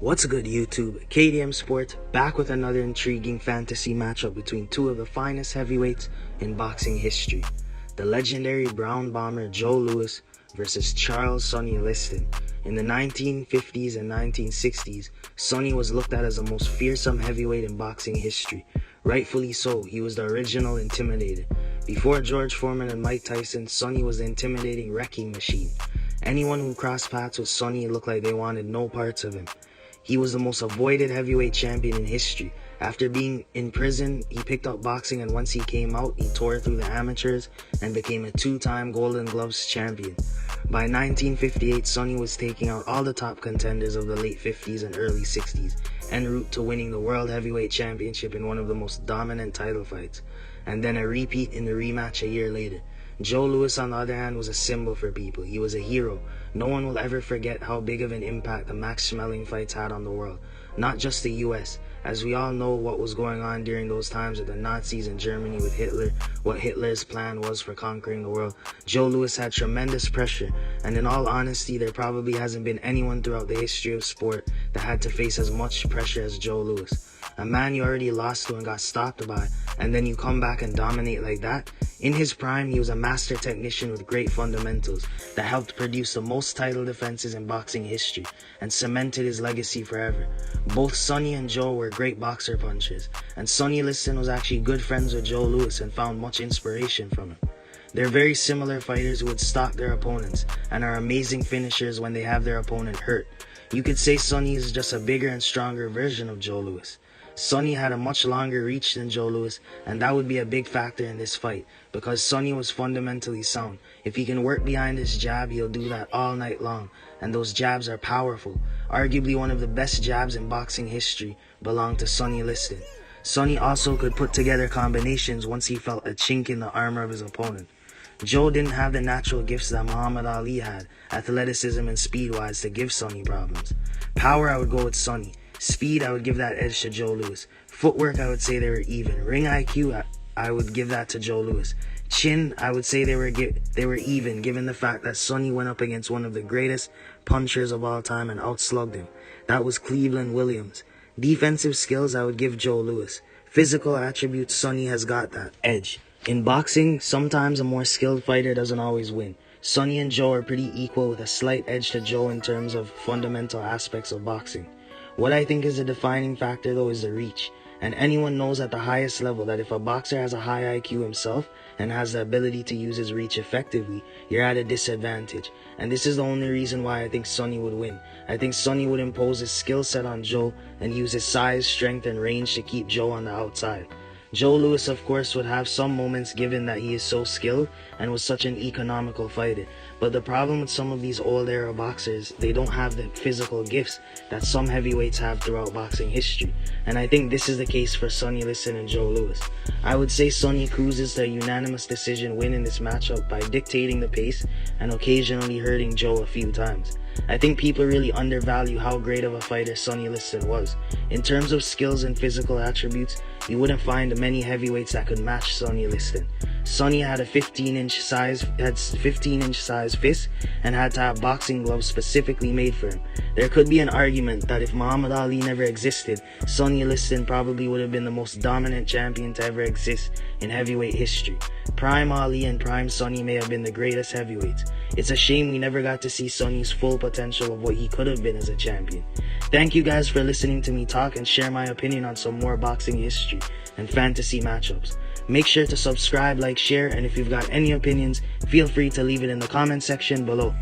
What's good, YouTube? K.D.M Sport back with another intriguing fantasy matchup between two of the finest heavyweights in boxing history. The legendary Brown Bomber Joe Louis versus Charles Sonny Liston. In the 1950s and 1960s, Sonny was looked at as the most fearsome heavyweight in boxing history. Rightfully so, he was the original Intimidator. Before George Foreman and Mike Tyson, Sonny was the intimidating wrecking machine. Anyone who crossed paths with Sonny looked like they wanted no parts of him. He was the most avoided heavyweight champion in history. After being in prison, he picked up boxing, and once he came out, he tore through the amateurs and became a two-time Golden Gloves champion. By 1958, Sonny was taking out all the top contenders of the late 50s and early 60s, en route to winning the World Heavyweight Championship in one of the most dominant title fights, and then a repeat in the rematch a year later. Joe Louis, on the other hand, was a symbol for people. He was a hero. No one will ever forget how big of an impact the Max Schmeling fights had on the world, not just the US. As we all know what was going on during those times with the Nazis in Germany with Hitler, what Hitler's plan was for conquering the world. Joe Louis had tremendous pressure, and in all honesty, there probably hasn't been anyone throughout the history of sport that had to face as much pressure as Joe Louis. A man you already lost to and got stopped by, and then you come back and dominate like that. In his prime, he was a master technician with great fundamentals that helped produce the most title defenses in boxing history and cemented his legacy forever. Both Sonny and Joe were great boxer punchers, and Sonny Liston was actually good friends with Joe Louis and found much inspiration from him. They're very similar fighters who would stalk their opponents and are amazing finishers when they have their opponent hurt. You could say Sonny is just a bigger and stronger version of Joe Louis. Sonny had a much longer reach than Joe Louis, and that would be a big factor in this fight because Sonny was fundamentally sound. If he can work behind his jab, he'll do that all night long, and those jabs are powerful. Arguably one of the best jabs in boxing history belonged to Sonny Liston. Sonny also could put together combinations once he felt a chink in the armor of his opponent. Joe didn't have the natural gifts that Muhammad Ali had, athleticism and speed-wise, to give Sonny problems. Power, I would go with Sonny. Speed, I would give that edge to Joe Louis. Footwork, I would say they were even. Ring IQ, I would give that to Joe Louis. Chin, I would say they were even, given the fact that Sonny went up against one of the greatest punchers of all time and outslugged him. That was Cleveland Williams. Defensive skills, I would give Joe Louis. Physical attributes, Sonny has got that edge. In boxing, sometimes a more skilled fighter doesn't always win. Sonny and Joe are pretty equal, with a slight edge to Joe in terms of fundamental aspects of boxing. What I think is the defining factor, though, is the reach. And anyone knows at the highest level that if a boxer has a high IQ himself and has the ability to use his reach effectively, you're at a disadvantage. And this is the only reason why I think Sonny would win. I think Sonny would impose his skill set on Joe and use his size, strength, and range to keep Joe on the outside. Joe Louis, of course, would have some moments given that he is so skilled and was such an economical fighter. But the problem with some of these old era boxers, they don't have the physical gifts that some heavyweights have throughout boxing history. And I think this is the case for Sonny Liston and Joe Louis. I would say Sonny cruises to a unanimous decision win in this matchup by dictating the pace and occasionally hurting Joe a few times. I think people really undervalue how great of a fighter Sonny Liston was. In terms of skills and physical attributes, you wouldn't find many heavyweights that could match Sonny Liston. Sonny had a 15-inch size fist and had to have boxing gloves specifically made for him. There could be an argument that if Muhammad Ali never existed, Sonny Liston probably would have been the most dominant champion to ever exist in heavyweight history. Prime Ali and Prime Sonny may have been the greatest heavyweights. It's a shame we never got to see Sonny's full potential of what he could have been as a champion. Thank you guys for listening to me talk and share my opinion on some more boxing history and fantasy matchups. Make sure to subscribe, like, share, and if you've got any opinions, feel free to leave it in the comment section below.